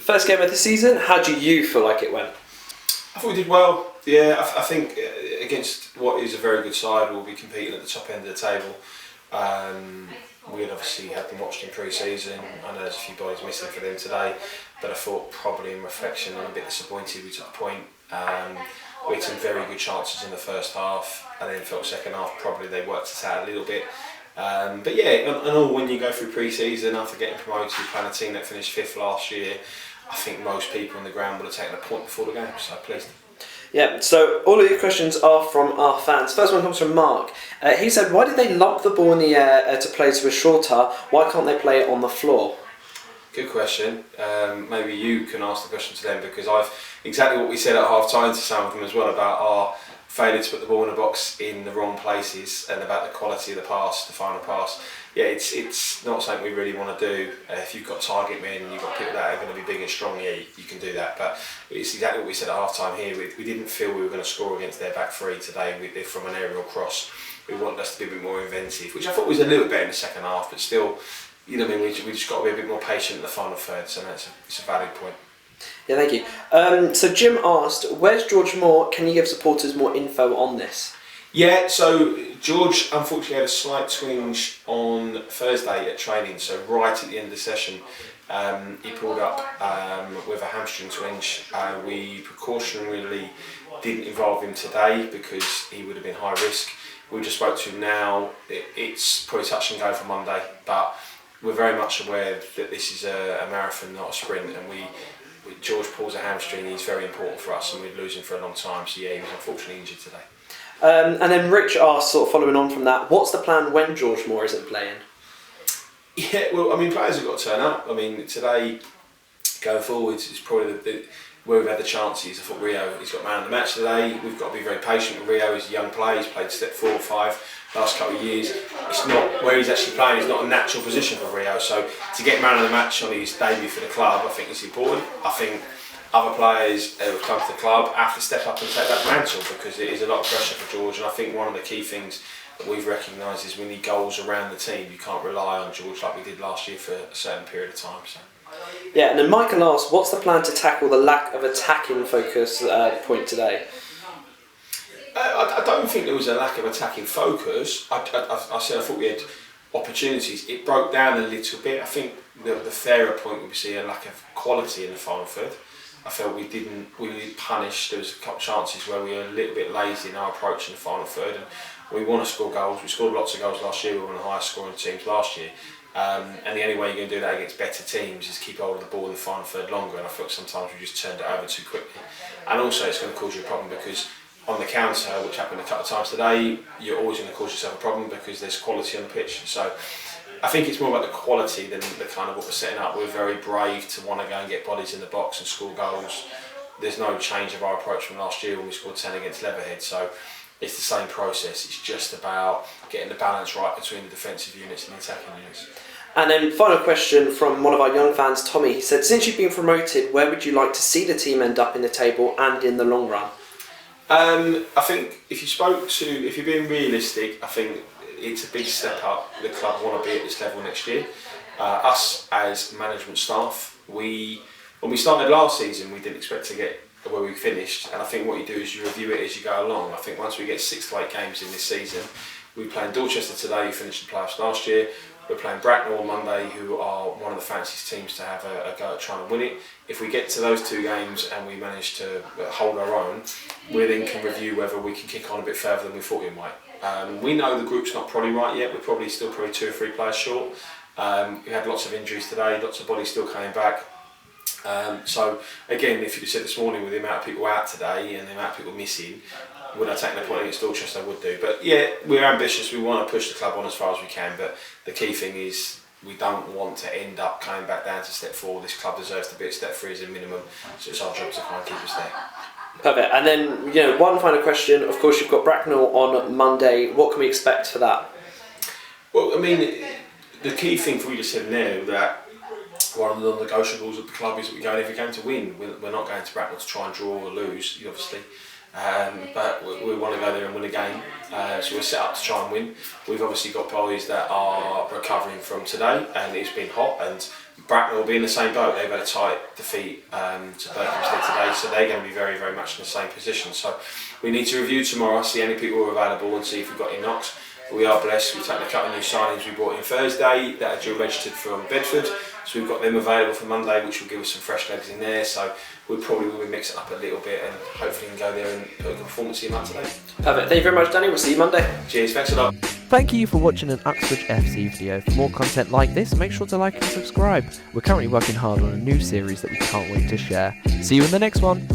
First game of the season, how do you feel like it went? I thought we did well. Yeah, I think against what is a very good side, we'll be competing at the top end of the table. We had obviously had them watched in pre-season. I know there's a few bodies missing for them today, but I thought probably in reflection I'm a bit disappointed we took a point. We had some very good chances in the first half, and then felt second half probably they worked us out a little bit. But yeah, and all when you go through pre-season after getting promoted, playing a team that finished 5th last year, I think most people on the ground would have taken a point before the game, so pleased. Yeah, so all of these questions are from our fans. First one comes from Mark. He said, why did they lock the ball in the air to play to a shorter? Why can't they play it on the floor? Good question. Maybe you can ask the question to them, because I've exactly what we said at half time to some of them as well about our failure to put the ball in the box in the wrong places and about the quality of the pass, the final pass. Yeah, it's not something we really want to do. If you've got target men and you've got people that are going to be big and strong, yeah, you can do that. But it's exactly what we said at half time here. We didn't feel we were going to score against their back three today from an aerial cross. We wanted us to be a bit more inventive, which I thought was a little bit in the second half, but still, you know what I mean, we just got to be a bit more patient in the final third, so it's a valid point. Yeah, thank you. So Jim asked, where's George Moore? Can you give supporters more info on this? Yeah, so George unfortunately had a slight twinge on Thursday at training, so right at the end of the session he pulled up with a hamstring twinge. We precautionarily didn't involve him today because he would have been high risk. We just spoke to him now. It's probably touch and go for Monday, but we're very much aware that this is a marathon, not a sprint, and George pulls a hamstring, he's very important for us and we'd lose him for a long time, so yeah, he was unfortunately injured today. And then Rich asked, sort of following on from that, what's the plan when George Moore isn't playing? Yeah, well, I mean, players have got to turn up. I mean, today, going forwards, is probably where we've had the chances. I thought Rio, he's got man of the match today. We've got to be very patient with Rio. He's a young player, he's played step 4 or 5 last couple of years. It's not where he's actually playing, it's not a natural position for Rio. So to get man of the match on his debut for the club, I think is important. I think other players who have come to the club have to step up and take that mantle, because it is a lot of pressure for George, and I think one of the key things that we've recognised is we need goals around the team. You can't rely on George like we did last year for a certain period of time. So. Yeah, and then Michael asked, what's the plan to tackle the lack of attacking focus point today? I don't think there was a lack of attacking focus. I said I thought we had opportunities. It broke down a little bit. I think the fairer point would be see a lack of quality in the final third. I felt we were punished. There was a couple of chances where we were a little bit lazy in our approach in the final third, and we want to score goals. We scored lots of goals last year. We were one of the highest scoring teams last year, and the only way you're going to do that against better teams is keep hold of the ball in the final third longer, and I felt sometimes we just turned it over too quickly, and also it's going to cause you a problem because on the counter, which happened a couple of times today, you're always going to cause yourself a problem because there's quality on the pitch. So I think it's more about the quality than the kind of what we're setting up. We're very brave to want to go and get bodies in the box and score goals. There's no change of our approach from last year when we scored 10 against Leatherhead. So it's the same process. It's just about getting the balance right between the defensive units and the attacking units. And then final question from one of our young fans, Tommy. He said, since you've been promoted, where would you like to see the team end up in the table and in the long run? I think if you're being realistic, I think it's a big step up. The club want to be at this level next year. Us as management staff, when we started last season, we didn't expect to get where we finished, and I think what you do is you review it as you go along. I think once we get 6 to 8 games in this season, we're playing Dorchester today, who finished the playoffs last year. We're playing Bracknell on Monday, who are one of the fanciest teams to have a go at trying to win it. If we get to those 2 games and we manage to hold our own, we then can review whether we can kick on a bit further than we thought we might. We know the group's not probably right yet. We're probably still 2 or 3 players short. We had lots of injuries today, lots of bodies still coming back. So again, if you said this morning with the amount of people out today and the amount of people missing, would I take the point against Dorchester? I would do. But yeah, we're ambitious. We want to push the club on as far as we can. But the key thing is we don't want to end up coming back down to step 4. This club deserves to be at step 3 as a minimum. So it's our job to kind of keep us there. Perfect. And then, one final question. Of course, you've got Bracknell on Monday. What can we expect for that? Well, I mean, the key thing for you just said now that one of the non-negotiables of the club is that we go in every game to win. We're not going to Bracknell to try and draw or lose, obviously. But we want to go there and win a game, so we're set up to try and win. We've obviously got boys that are recovering from today, and it's been hot, and Bracknell will be in the same boat. They've had a tight defeat to Berkhamsted today, so they're going to be very, very much in the same position. So we need to review tomorrow, see any people who are available and see if we've got any knocks. We are blessed. We've taken a couple of new signings we brought in Thursday that are dual registered from Bedford, so we've got them available for Monday, which will give us some fresh legs in there. So we probably will mix it up a little bit and hopefully can go there and put a good performance in that today. Perfect. Thank you very much, Danny. We'll see you Monday. Cheers. Thanks a lot. Thank you for watching an Uxbridge FC video. For more content like this, make sure to like and subscribe. We're currently working hard on a new series that we can't wait to share. See you in the next one.